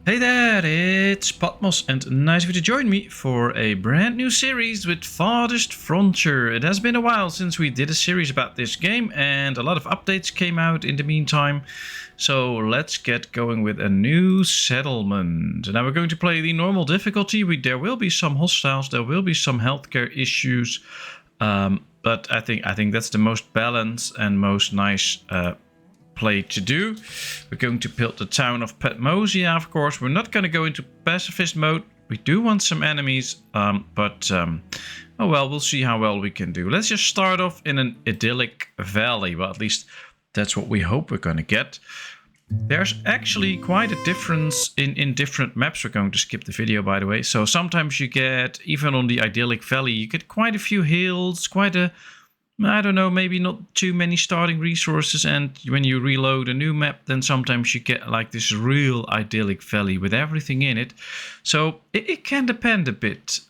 Hey there, it's Patmos and nice of you to join me for a brand new series with Farthest Frontier. It has been a while since we did a series about this game and a lot of updates came out in the meantime. So let's get going with a new settlement. Now we're going to play the normal difficulty. There will be some hostiles, there will be some healthcare issues. But I think that's the most balanced and most nice play to do. We're going to build the town of PatmosIV, of course. We're not going to go into pacifist mode. We do want some enemies, oh well, we'll see how well we can do. Let's just start off in an idyllic valley. Well, at least that's what we hope we're going to get. There's actually quite a difference in different maps. We're going to skip the video, by the way. So sometimes you get, even on the idyllic valley, you get quite a few hills, quite a, I don't know, maybe not too many starting resources, and when you reload a new map, then sometimes you get like this real idyllic valley with everything in it. So it can depend a bit,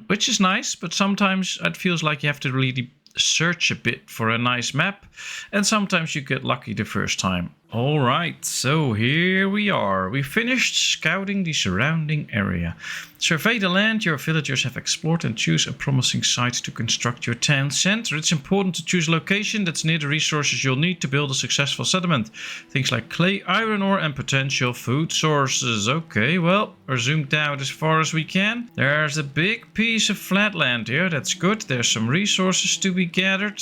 which is nice, but sometimes it feels like you have to really search a bit for a nice map, and sometimes you get lucky the first time. All right, so here we are. We finished scouting the surrounding area. Survey the land your villagers have explored and choose a promising site to construct your town center. It's important to choose a location that's near the resources you'll need to build a successful settlement. Things like clay, iron ore, and potential food sources. Okay, well, we're zoomed out as far as we can. There's a big piece of flat land here. That's good. There's some resources to be gathered.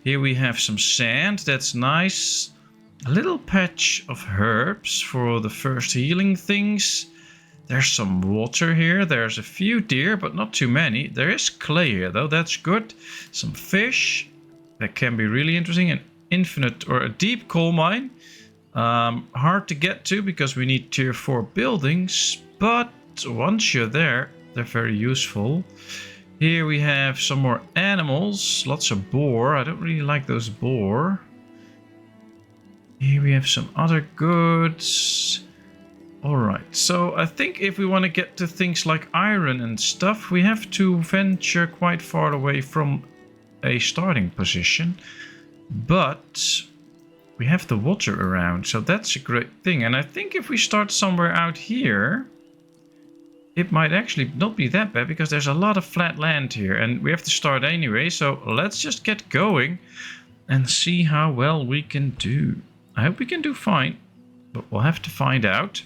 Here we have some sand. That's nice. A little patch of herbs for the first healing things. There's some water here. There's a few deer, but not too many. There is clay here, though. That's good. Some fish. That can be really interesting. An infinite or a deep coal mine. Hard to get to because we need tier 4 buildings. But once you're there, they're very useful. Here we have some more animals. Lots of boar. I don't really like those boar. Here we have some other goods. Alright, so I think if we want to get to things like iron and stuff, we have to venture quite far away from a starting position. But we have the water around, so that's a great thing. And I think if we start somewhere out here, it might actually not be that bad because there's a lot of flat land here. And we have to start anyway, so let's just get going and see how well we can do. I hope we can do fine, but we'll have to find out.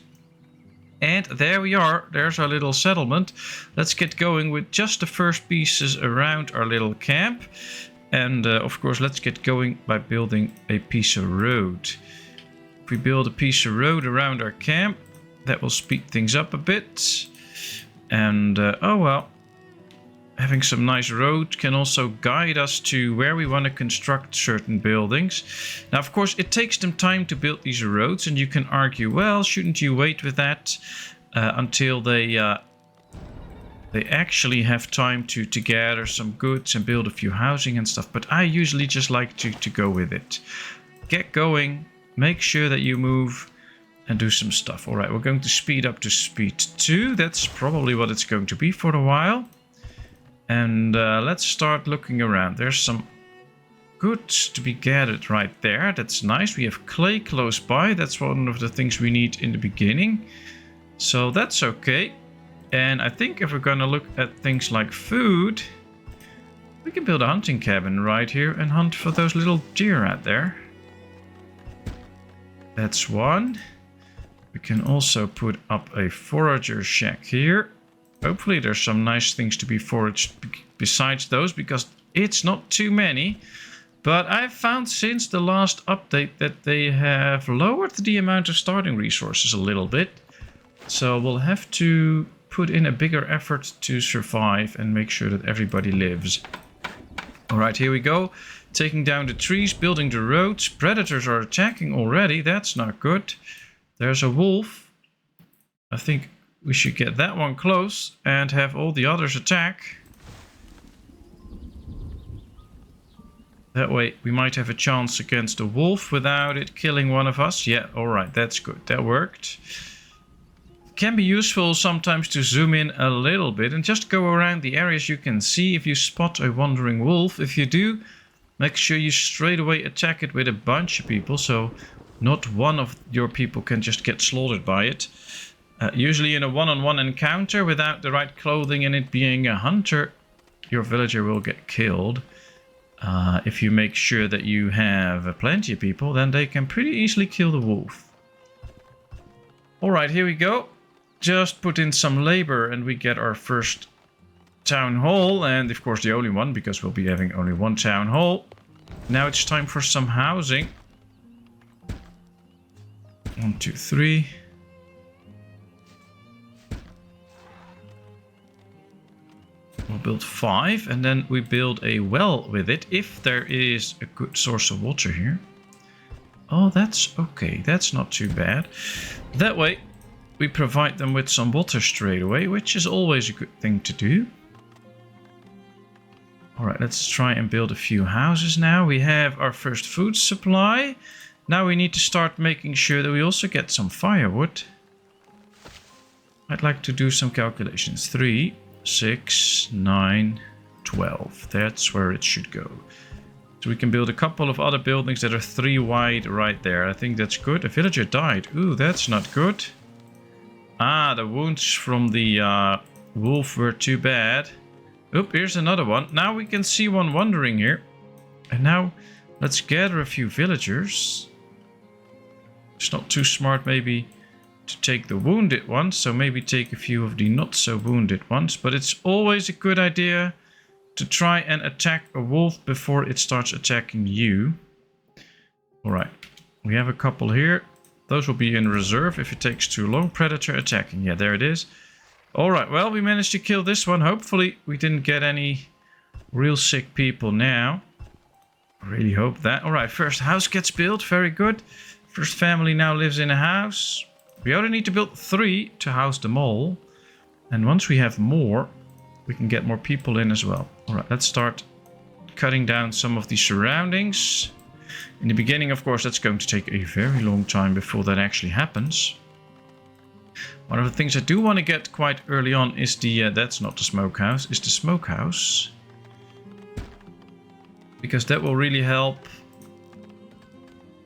And there we are. There's our little settlement. Let's get going with just the first pieces around our little camp. And of course, let's get going by building a piece of road. If we build a piece of road around our camp, that will speed things up a bit. And oh well. Having some nice road can also guide us to where we want to construct certain buildings. Now, of course, it takes them time to build these roads, and you can argue, well, shouldn't you wait with that until they actually have time to gather some goods and build a few housing and stuff? But I usually just like to go with it. Get going, make sure that you move, and do some stuff. All right, we're going to speed up to speed 2. That's probably what it's going to be for a while. And let's start looking around. There's some goods to be gathered right there. That's nice. We have clay close by. That's one of the things we need in the beginning. So that's okay. And I think if we're going to look at things like food, we can build a hunting cabin right here and hunt for those little deer out there. That's one. We can also put up a forager shack here. Hopefully there's some nice things to be foraged besides those, because it's not too many. But I've found since the last update that they have lowered the amount of starting resources a little bit. So we'll have to put in a bigger effort to survive and make sure that everybody lives. Alright, here we go. Taking down the trees, building the roads. Predators are attacking already. That's not good. There's a wolf. I think we should get that one close and have all the others attack. That way we might have a chance against the wolf without it killing one of us. Yeah, alright, that's good. That worked. It can be useful sometimes to zoom in a little bit and just go around the areas you can see if you spot a wandering wolf. If you do, make sure you straight away attack it with a bunch of people, so not one of your people can just get slaughtered by it. Usually in a one-on-one encounter without the right clothing and it being a hunter, your villager will get killed. If you make sure that you have plenty of people, then they can pretty easily kill the wolf. Alright, here we go. Just put in some labor and we get our first town hall. And of course the only one, because we'll be having only one town hall. Now it's time for some housing. 1, 2, 3. We'll build 5 and then we build a well with it if there is a good source of water here. Oh, that's okay. That's not too bad. That way we provide them with some water straight away, which is always a good thing to do. Alright, let's try and build a few houses now. We have our first food supply. Now we need to start making sure that we also get some firewood. I'd like to do some calculations. 3, 6, 9, 12. That's where it should go. So we can build a couple of other buildings that are 3 wide right there. I think that's good. A villager died. Ooh, that's not good. Ah, the wounds from the wolf were too bad. Oop, here's another one. Now we can see one wandering here. And now let's gather a few villagers. It's not too smart maybe to take the wounded ones, so maybe take a few of the not so wounded ones. But it's always a good idea to try and attack a wolf before it starts attacking you. Alright, we have a couple here. Those will be in reserve if it takes too long. Predator attacking. Yeah, there it is. Alright, well, we managed to kill this one. Hopefully we didn't get any real sick people now. I really hope that. Alright, first house gets built. Very good. First family now lives in a house. We only need to build 3 to house them all. And once we have more, we can get more people in as well. Alright, let's start cutting down some of the surroundings. In the beginning, of course, that's going to take a very long time before that actually happens. One of the things I do want to get quite early on is the, that's not the smokehouse, is the smokehouse. Because that will really help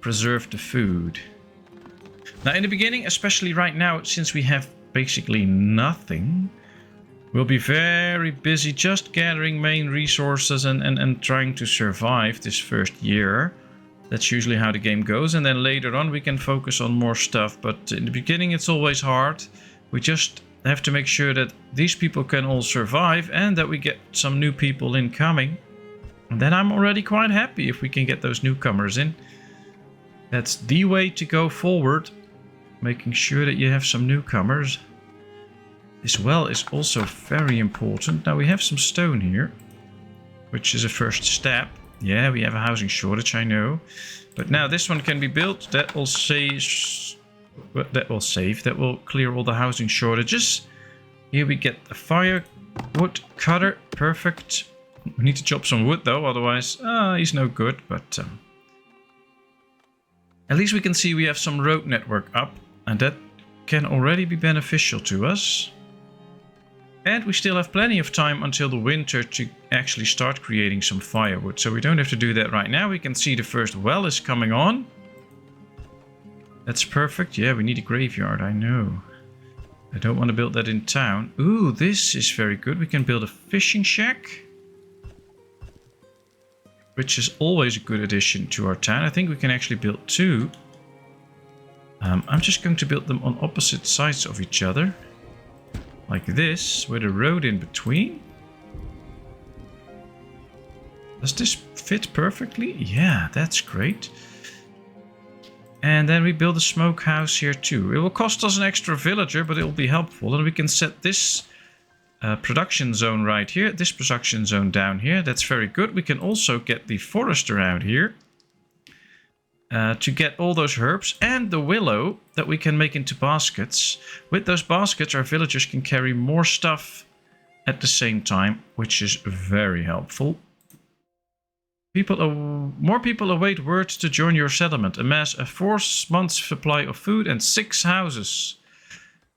preserve the food. Now in the beginning, especially right now, since we have basically nothing, we'll be very busy just gathering main resources and trying to survive this first year. That's usually how the game goes, and then later on we can focus on more stuff. But in the beginning it's always hard. We just have to make sure that these people can all survive and that we get some new people incoming. And then I'm already quite happy if we can get those newcomers in. That's the way to go forward. Making sure that you have some newcomers. This well is also very important. Now we have some stone here, which is a first step. Yeah, we have a housing shortage, I know. But now this one can be built. That will save. That will clear all the housing shortages. Here we get the firewood cutter. Perfect. We need to chop some wood though, otherwise he's no good. But at least we can see we have some road network up. And that can already be beneficial to us. And we still have plenty of time until the winter to actually start creating some firewood. So we don't have to do that right now. We can see the first well is coming on. That's perfect. Yeah, we need a graveyard, I know. I don't want to build that in town. Ooh, this is very good. We can build a fishing shack, which is always a good addition to our town. I think we can actually build 2. I'm just going to build them on opposite sides of each other. Like this, with a road in between. Does this fit perfectly? Yeah, that's great. And then we build a smokehouse here too. It will cost us an extra villager, but it will be helpful. And we can set this production zone right here, this production zone down here. That's very good. We can also get the forest around here. To get all those herbs and the willow that we can make into baskets. With those baskets, our villagers can carry more stuff at the same time, which is very helpful. More people await word to join your settlement. Amass a 4 months supply of food and 6 houses.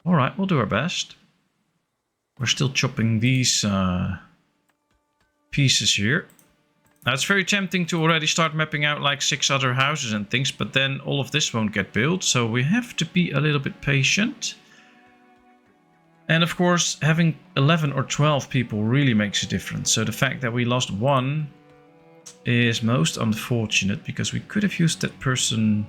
Alright, we'll do our best. We're still chopping these pieces here. Now it's very tempting to already start mapping out like 6 other houses and things, but then all of this won't get built, so we have to be a little bit patient. And of course, having 11 or 12 people really makes a difference. So the fact that we lost one is most unfortunate, because we could have used that person.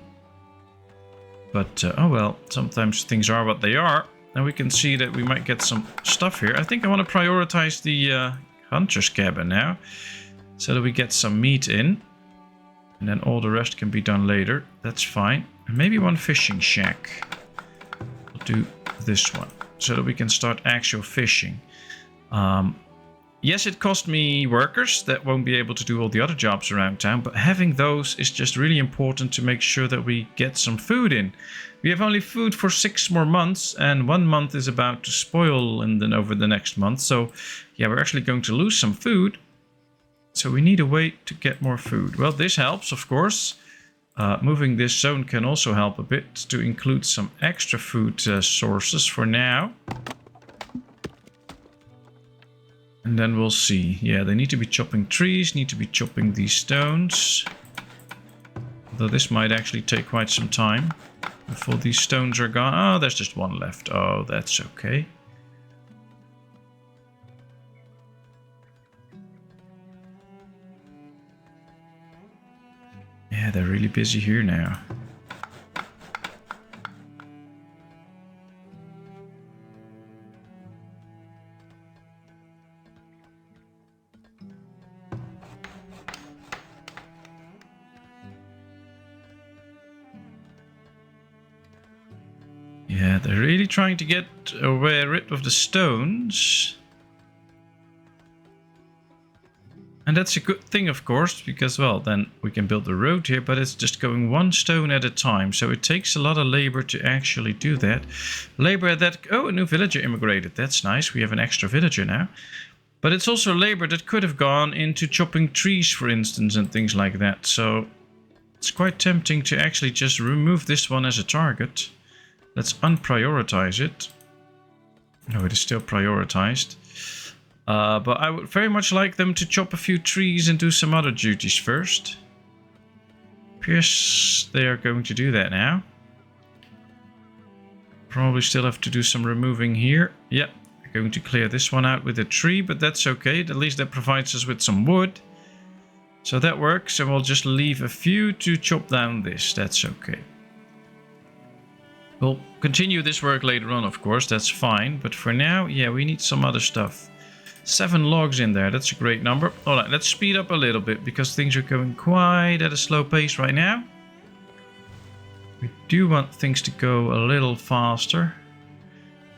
But oh well, sometimes things are what they are. And we can see that we might get some stuff here. I think I want to prioritize the hunter's cabin now, so that we get some meat in. And then all the rest can be done later. That's fine. And maybe one fishing shack. We'll do this one, so that we can start actual fishing. Yes, it cost me workers that won't be able to do all the other jobs around town, but having those is just really important to make sure that we get some food in. We have only food for 6 more months, and 1 month is about to spoil and then over the next month. So yeah, we're actually going to lose some food. So we need a way to get more food. Well, this helps, of course. Moving this zone can also help a bit to include some extra food sources for now. And then we'll see. Yeah, they need to be chopping trees, need to be chopping these stones. Although this might actually take quite some time before these stones are gone. Oh, there's just one left. Oh, that's okay. Yeah, they're really busy here now. Yeah, they're really trying to get rid of the stones. And that's a good thing, of course, because, well, then we can build the road here, but it's just going one stone at a time. So it takes a lot of labor to actually do that. Labor that... Oh, a new villager immigrated. That's nice. We have an extra villager now. But it's also labor that could have gone into chopping trees, for instance, and things like that. So it's quite tempting to actually just remove this one as a target. Let's unprioritize it. No, it is still prioritized. But I would very much like them to chop a few trees and do some other duties first. Yes, they are going to do that now. Probably still have to do some removing here. Yeah, they're going to clear this one out with a tree, but that's okay. At least that provides us with some wood. So that works, and we'll just leave a few to chop down this. That's okay. We'll continue this work later on, of course, that's fine. But for now, yeah, we need some other stuff. 7 logs in there, that's a great number. Alright, let's speed up a little bit, because things are going quite at a slow pace right now. We do want things to go a little faster.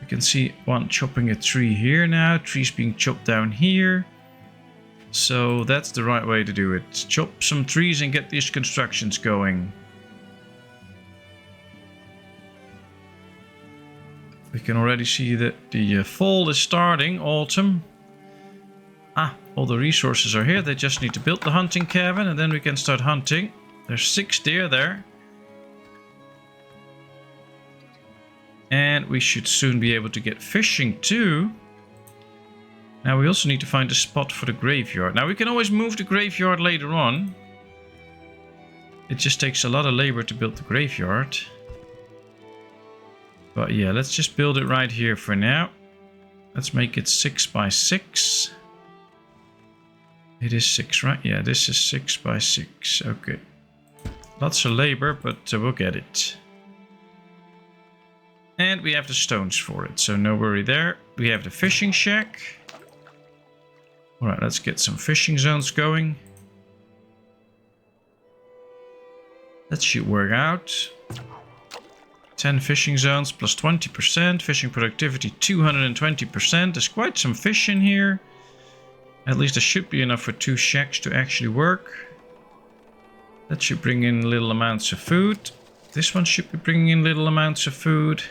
You can see one chopping a tree here now, trees being chopped down here. So that's the right way to do it. Chop some trees and get these constructions going. We can already see that the fall is starting, autumn. Ah, all the resources are here. They just need to build the hunting cabin and then we can start hunting. There's 6 deer there. And we should soon be able to get fishing too. Now we also need to find a spot for the graveyard. Now we can always move the graveyard later on. It just takes a lot of labor to build the graveyard. But yeah, let's just build it right here for now. Let's make it 6 by 6. It is 6, right? Yeah, this is 6 by 6. Okay. Lots of labor, but we'll get it. And we have the stones for it, so no worry there. We have the fishing shack. Alright, let's get some fishing zones going. That should work out. 10 fishing zones plus 20%. Fishing productivity 220%. There's quite some fish in here. At least there should be enough for 2 shacks to actually work. That should bring in little amounts of food. This one should be bringing in little amounts of food.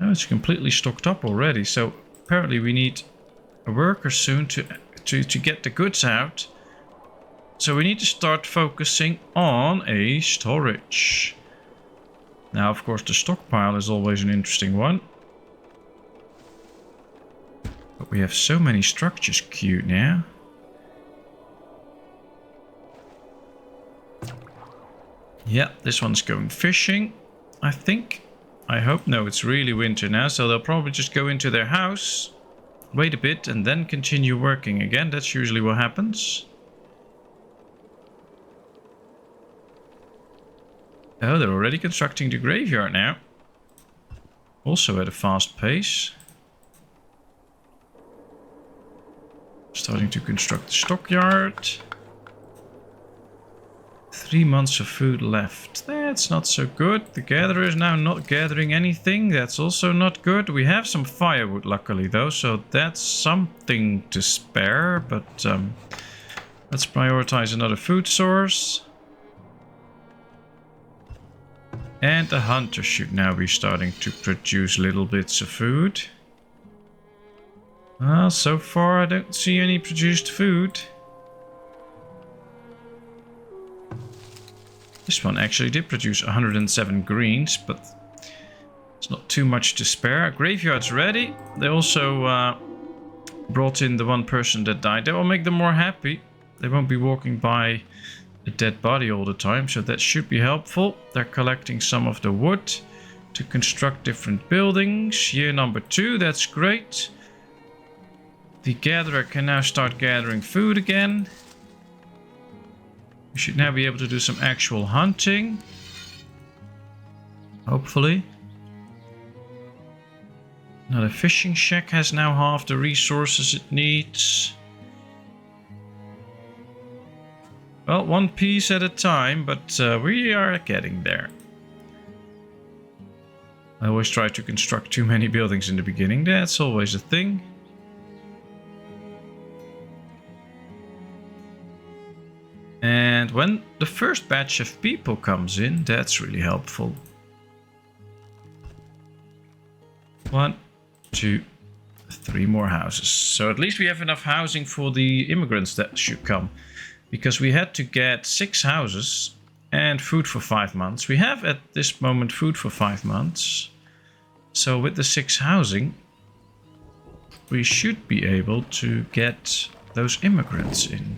Oh, it's completely stocked up already. So apparently we need a worker soon to get the goods out. So we need to start focusing on a storage. Now, of course, the stockpile is always an interesting one. But we have so many structures queued now. Yeah, this one's going fishing, I think. I hope. No, it's really winter now, so they'll probably just go into their house, wait a bit, and then continue working again. That's usually what happens. Oh, they're already constructing the graveyard now. Also at a fast pace. Starting to construct the stockyard. 3 months of food left. That's not so good. The gatherer is now not gathering anything. That's also not good. We have some firewood luckily though, so that's something to spare. But let's prioritize another food source. And the hunter should now be starting to produce little bits of food. Well, so far I don't see any produced food. This one actually did produce 107 greens, but it's not too much to spare. Graveyard's ready. They also brought in the one person that died. That will make them more happy. They won't be walking by a dead body all the time, so that should be helpful. They're collecting some of the wood to construct different buildings. Year number 2, that's great. The gatherer can now start gathering food again. We should now be able to do some actual hunting. Hopefully. Now the fishing shack has now half the resources it needs. Well, one piece at a time, but we are getting there. I always try to construct too many buildings in the beginning. That's always a thing. And when the first batch of people comes in, that's really helpful. 1, 2, 3 more houses. So at least we have enough housing for the immigrants that should come. Because we had to get 6 houses and food for 5 months. We have at this moment food for 5 months. So with the 6 housing, we should be able to get those immigrants in.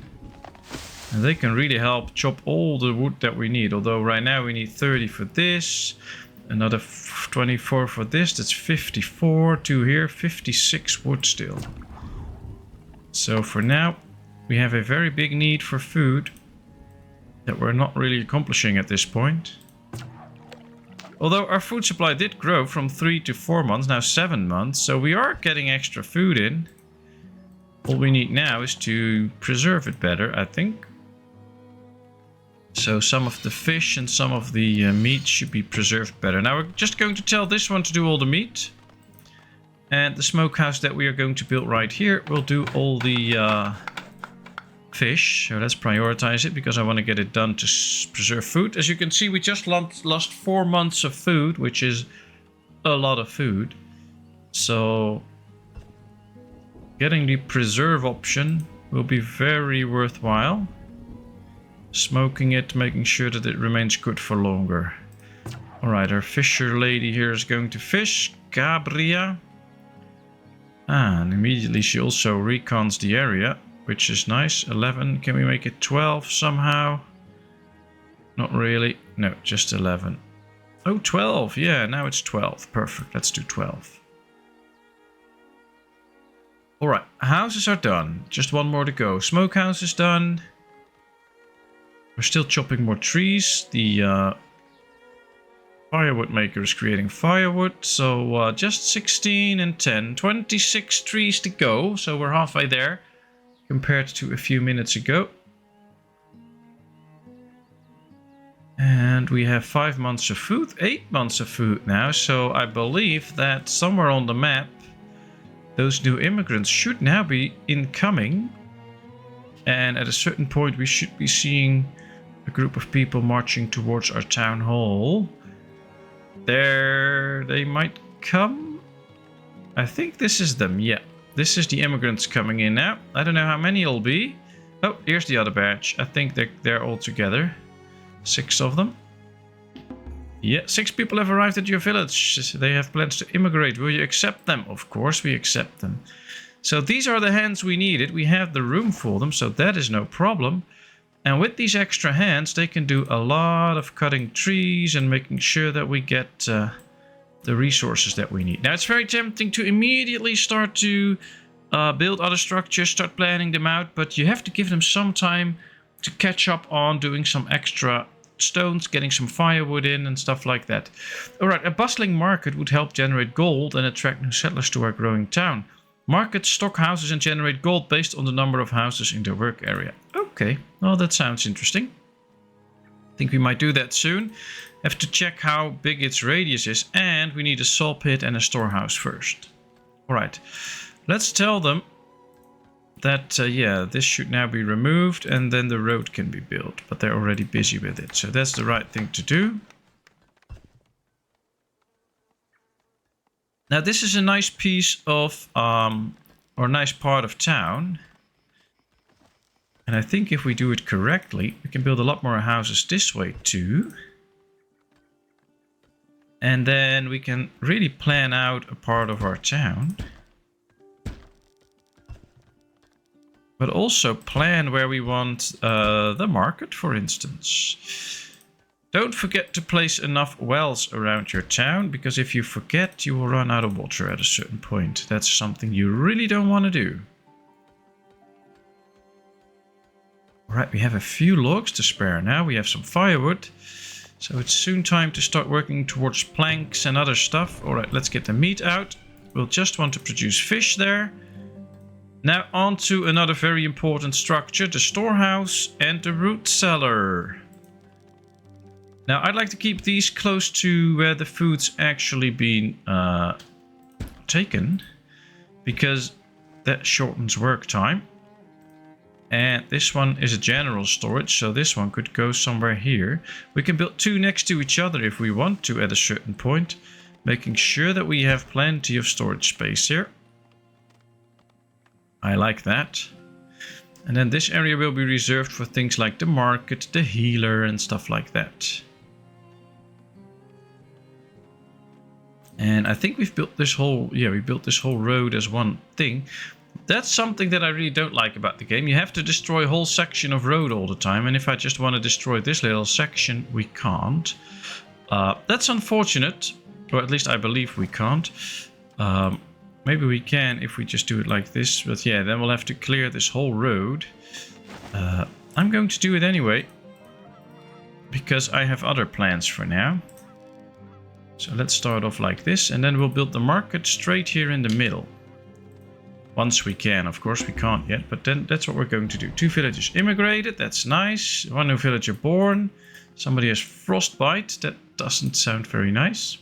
And they can really help chop all the wood that we need. Although right now we need 30 for this. Another 24 for this. That's 54. 2 here. 56 wood still. So for now, we have a very big need for food that we're not really accomplishing at this point. Although our food supply did grow from 3 to 4 months, now 7 months. So we are getting extra food in. All we need now is to preserve it better, I think. So some of the fish and some of the meat should be preserved better. Now we're just going to tell this one to do all the meat. And the smokehouse that we are going to build right here will do all the fish. So let's prioritize it because I want to get it done to preserve food. As you can see, we just lost 4 months of food, which is a lot of food. So getting the preserve option will be very worthwhile. Smoking it, making sure that it remains good for longer. Alright, our fisher lady here is going to fish. Gabriel. And immediately she also recons the area, which is nice. 11. Can we make it 12 somehow? Not really. No, just 11. Oh, 12. Yeah, now it's 12. Perfect. Let's do 12. Alright, houses are done. Just one more to go. Smokehouse is done. We're still chopping more trees. The firewood maker is creating firewood. So just 16 and 10. 26 trees to go. So we're halfway there compared to a few minutes ago. And we have 5 months of food. 8 months of food now. So I believe that somewhere on the map, those new immigrants should now be incoming. And at a certain point, we should be seeing a group of people marching towards our town hall. There they might come. I think this is them. Yeah, this is the immigrants coming in now. I don't know how many it'll be. Oh, here's the other batch. I think they're all together. 6 of them. Yeah, 6 people have arrived at your village. They have plans to immigrate. Will you accept them? Of course we accept them. So these are the hands we needed. We have the room for them, so that is no problem. And with these extra hands, they can do a lot of cutting trees and making sure that we get the resources that we need. Now, it's very tempting to immediately start to build other structures, start planning them out, but you have to give them some time to catch up on doing some extra stones, getting some firewood in and stuff like that. Alright, a bustling market would help generate gold and attract new settlers to our growing town. Markets stock houses and generate gold based on the number of houses in their work area. Okay, well that sounds interesting. I think we might do that soon. Have to check how big its radius is, and we need a saw pit and a storehouse first. Alright, let's tell them that, yeah, this should now be removed and then the road can be built. But they're already busy with it, so that's the right thing to do. Now this is a nice piece of, or nice part of town. And I think if we do it correctly, we can build a lot more houses this way too. And then we can really plan out a part of our town. But also plan where we want the market, for instance. Don't forget to place enough wells around your town, because if you forget, you will run out of water at a certain point. That's something you really don't want to do. Alright, we have a few logs to spare now. We have some firewood. So it's soon time to start working towards planks and other stuff. Alright, let's get the meat out. We'll just want to produce fish there. Now on to another very important structure, the storehouse and the root cellar. Now I'd like to keep these close to where the food's actually been taken, because that shortens work time. And this one is a general storage, so this one could go somewhere here. We can build two next to each other if we want to at a certain point, making sure that we have plenty of storage space here. I like that. And then this area will be reserved for things like the market, the healer and stuff like that. And I think we've built this whole, yeah, we built this whole road as one thing. That's something that I really don't like about the game. You have to destroy a whole section of road all the time. And if I just want to destroy this little section, we can't. That's unfortunate. Or at least I believe we can't. Maybe we can if we just do it like this. But yeah, then we'll have to clear this whole road. I'm going to do it anyway, because I have other plans for now. So let's start off like this, and then we'll build the market straight here in the middle. Once we can, of course, we can't yet, but then that's what we're going to do. 2 villagers immigrated, that's nice. 1 new villager born. Somebody has frostbite, that doesn't sound very nice.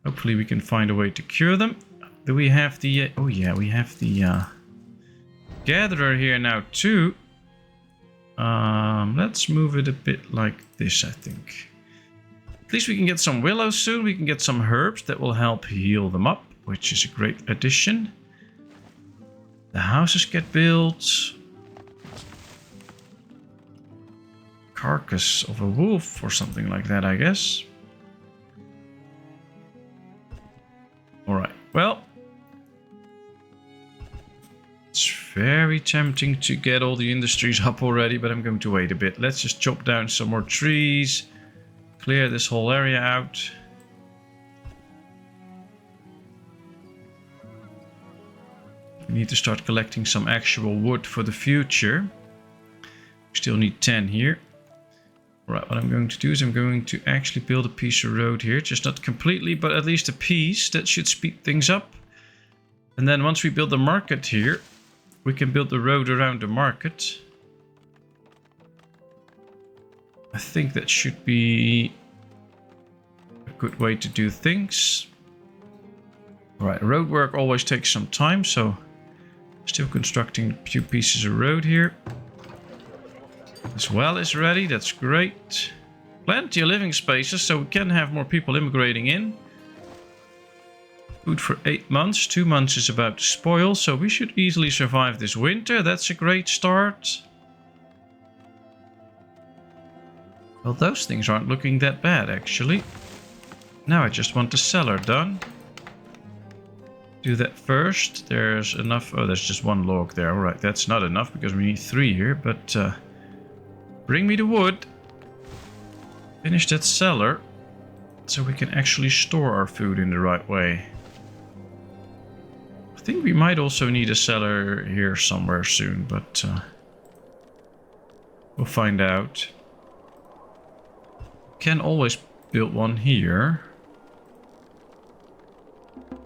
Hopefully we can find a way to cure them. Do we have the... oh yeah, we have the gatherer here now too. Let's move it a bit like this, I think. At least we can get some willows soon. We can get some herbs that will help heal them up, which is a great addition. The houses get built. Carcass of a wolf or something like that, I guess. Alright, well. It's very tempting to get all the industries up already, but I'm going to wait a bit. Let's just chop down some more trees. Clear this whole area out. We need to start collecting some actual wood for the future. We still need 10 here. Right, what I'm going to do is I'm going to actually build a piece of road here. Just not completely, but at least a piece. That should speed things up. And then once we build the market here, we can build the road around the market. I think that should be a good way to do things. Alright, road work always takes some time, so still constructing a few pieces of road here. This well is ready, that's great. Plenty of living spaces, so we can have more people immigrating in. Food for 8 months, 2 months is about to spoil, so we should easily survive this winter. That's a great start. Well, those things aren't looking that bad, actually. Now I just want the cellar done. Do that first. There's enough... oh, there's just 1 log there. Alright, that's not enough because we need 3 here, but... bring me the wood. Finish that cellar. so we can actually store our food in the right way. I think we might also need a cellar here somewhere soon, but we'll find out. Can always build one here.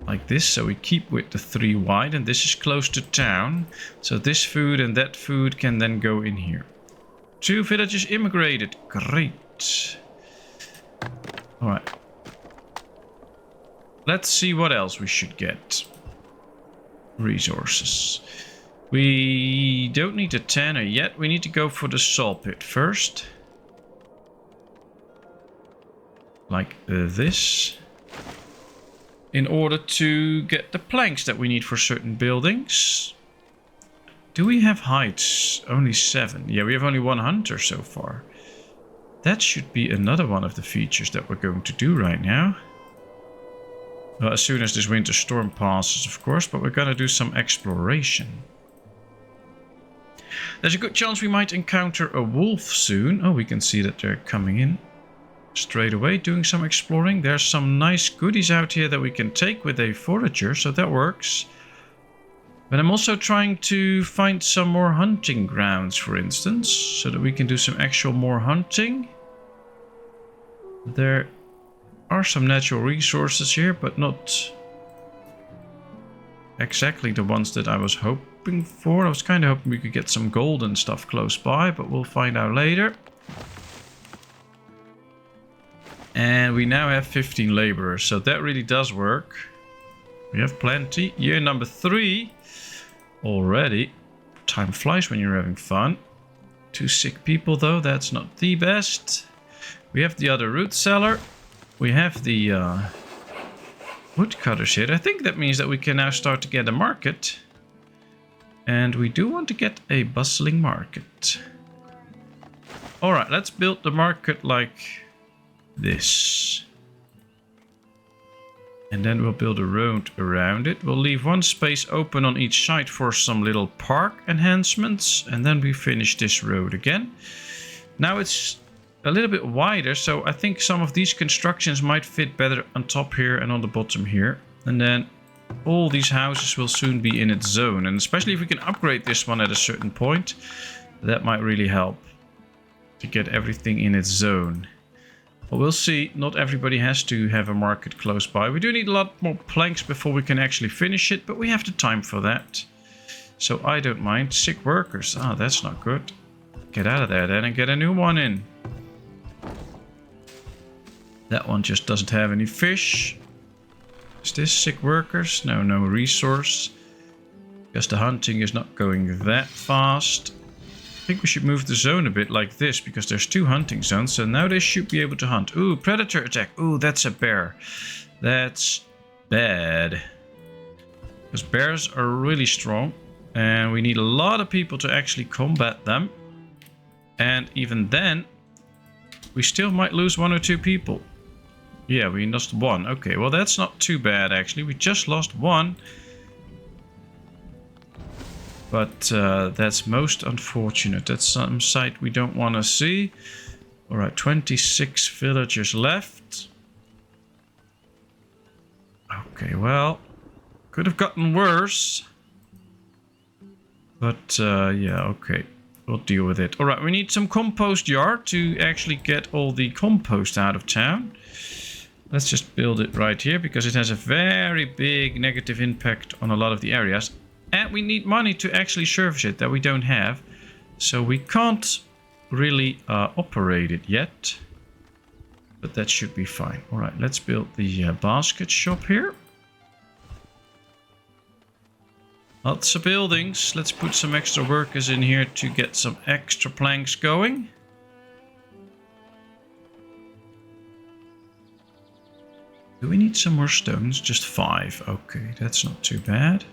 Like this, so we keep with the 3 wide, and this is close to town. So this food and that food can then go in here. 2 villages immigrated. Great. Alright. Let's see what else we should get. Resources. We don't need a tanner yet. We need to go for the saw pit first. Like this. In order to get the planks that we need for certain buildings. Do we have heights? Only 7. Yeah, we have only 1 hunter so far. That should be another one of the features that we're going to do right now. Well, as soon as this winter storm passes, of course, but we're going to do some exploration. There's a good chance we might encounter a wolf soon. Oh, we can see that they're coming in. Straight away, doing some exploring. There's some nice goodies out here that we can take with a forager, so that works. But I'm also trying to find some more hunting grounds, for instance, so that we can do some actual more hunting. There are some natural resources here, but not exactly the ones that I was hoping for. I was kind of hoping we could get some gold and stuff close by, but we'll find out later. And we now have 15 laborers, so that really does work. We have plenty. Year number 3 already. Time flies when you're having fun. 2 sick people though, that's not the best. We have the other root cellar. We have the woodcutters here. I think that means that we can now start to get a market. And we do want to get a bustling market. Alright, let's build the market like this. And then we'll build a road around it. We'll leave 1 space open on each side for some little park enhancements. And then we finish this road again. Now it's a little bit wider, so I think some of these constructions might fit better on top here and on the bottom here. And then all these houses will soon be in its zone. And especially if we can upgrade this one at a certain point, that might really help to get everything in its zone. But we'll see. Not everybody has to have a market close by. We do need a lot more planks before we can actually finish it, but we have the time for that. So I don't mind. Sick workers. Ah, that's not good. Get out of there then and get a new one in. That one just doesn't have any fish. Is this sick workers? No, no resource. Because the hunting is not going that fast. I think we should move the zone a bit like this, because there's 2 hunting zones, so now they should be able to hunt. Ooh, predator attack. Ooh, that's a bear. That's bad. Because bears are really strong, and we need a lot of people to actually combat them. And even then, we still might lose 1 or 2 people. Yeah, we lost 1. Okay, well that's not too bad actually. We just lost 1. But that's most unfortunate. That's some sight we don't want to see. Alright, 26 villagers left. Okay, well, could have gotten worse. But yeah, okay. We'll deal with it. Alright, we need some compost yard to actually get all the compost out of town. Let's just build it right here, because it has a very big negative impact on a lot of the areas. And we need money to actually service it that we don't have. So we can't really operate it yet. But that should be fine. Alright, let's build the basket shop here. Lots of buildings. Let's put some extra workers in here to get some extra planks going. Do we need some more stones? Just 5. Okay, that's not too bad.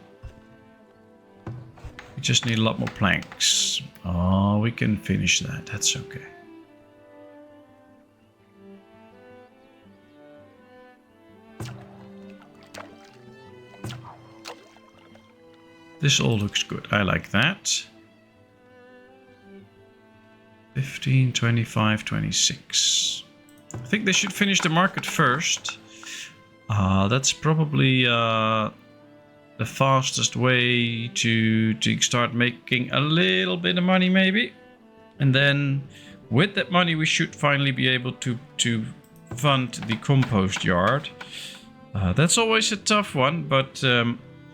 We just need a lot more planks. Oh, we can finish that. That's okay. This all looks good. I like that. 15, 25, 26. I think they should finish the market first. That's probably the fastest way to start making a little bit of money maybe. And then with that money we should finally be able to fund the compost yard. That's always a tough one, but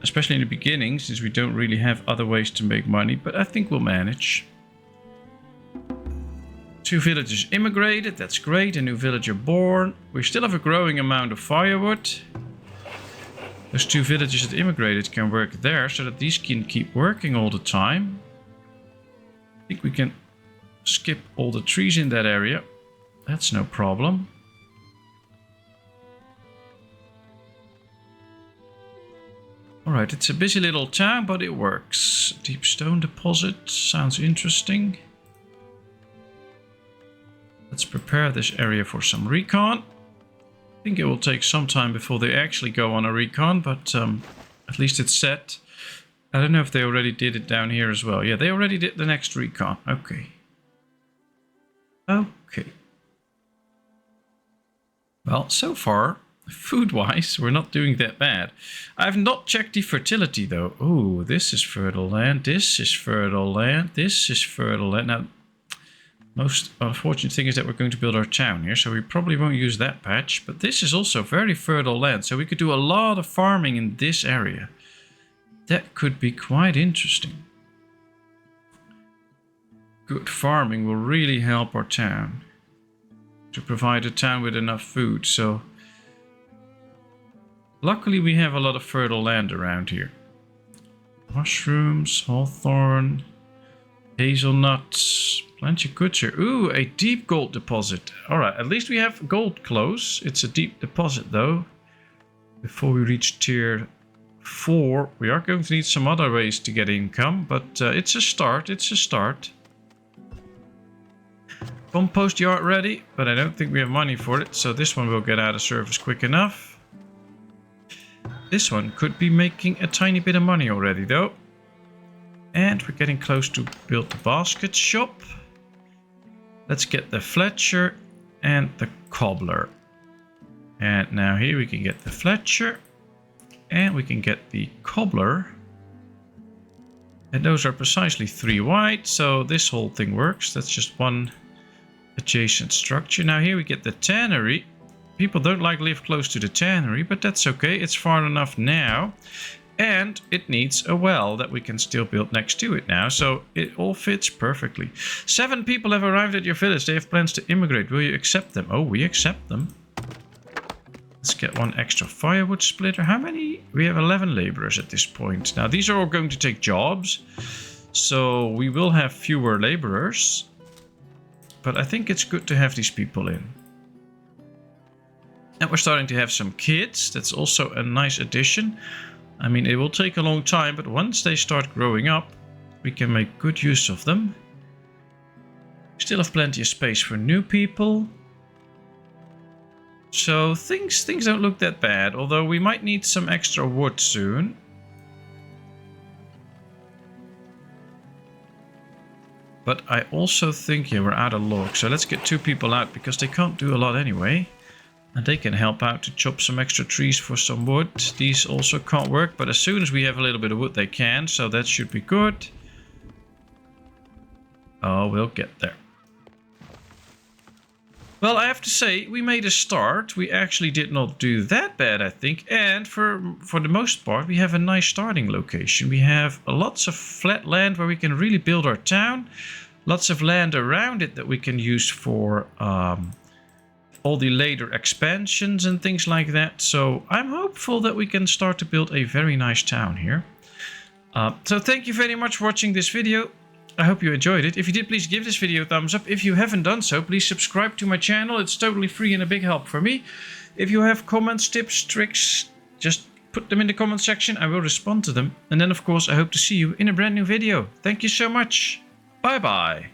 especially in the beginning, since we don't really have other ways to make money, but I think we'll manage. 2 villagers immigrated, that's great. A new villager born. We still have a growing amount of firewood. Those 2 villagers that immigrated can work there, so that these can keep working all the time. I think we can skip all the trees in that area. That's no problem. Alright, it's a busy little town, but it works. Deep stone deposit, sounds interesting. Let's prepare this area for some recon. I think it will take some time before they actually go on a recon, but at least it's set. I don't know if they already did it down here as well. Yeah, they already did the next recon. Okay. Okay. Well, so far, food-wise, we're not doing that bad. I've not checked the fertility, though. Oh, this is fertile land. This is fertile land. This is fertile land. Now, most unfortunate thing is that we're going to build our town here, so we probably won't use that patch. But this is also very fertile land, so we could do a lot of farming in this area. That could be quite interesting. Good farming will really help our town to provide a town with enough food. So luckily we have a lot of fertile land around here. Mushrooms, hawthorn, hazelnuts, plenty of goods here. Ooh, a deep gold deposit. Alright, at least we have gold close. It's a deep deposit though. Before we reach tier 4, we are going to need some other ways to get income, but it's a start, it's a start. Compost yard ready, but I don't think we have money for it, so this one will get out of service quick enough. This one could be making a tiny bit of money already though. And we're getting close to build the basket shop. Let's get the Fletcher and the cobbler. And now here we can get the Fletcher and we can get the cobbler. And those are precisely 3 wide, so this whole thing works. That's just one adjacent structure. Now here we get the tannery. People don't like live close to the tannery, but that's okay. It's far enough now. And it needs a well that we can still build next to it now. So it all fits perfectly. 7 people have arrived at your village. They have plans to immigrate. Will you accept them? Oh, we accept them. Let's get 1 extra firewood splitter. How many? We have 11 laborers at this point. Now these are all going to take jobs. So we will have fewer laborers. But I think it's good to have these people in. And we're starting to have some kids. That's also a nice addition. I mean, it will take a long time, but once they start growing up, we can make good use of them. Still have plenty of space for new people. So things don't look that bad, although we might need some extra wood soon. But I also think, yeah, we're out of logs, so let's get 2 people out because they can't do a lot anyway. And they can help out to chop some extra trees for some wood. These also can't work, but as soon as we have a little bit of wood they can, so that should be good. Oh, we'll get there. Well, I have to say, we made a start. We actually did not do that bad, I think. And for the most part, we have a nice starting location. We have lots of flat land where we can really build our town. Lots of land around it that we can use for all the later expansions and things like that. So I'm hopeful that we can start to build a very nice town here. So thank you very much for watching this video. I hope you enjoyed it. If you did, please give this video a thumbs up. If you haven't done so, please subscribe to my channel. It's totally free and a big help for me. If you have comments, tips, tricks, just put them in the comment section. I will respond to them. And then, of course, I hope to see you in a brand new video. Thank you so much. Bye-bye.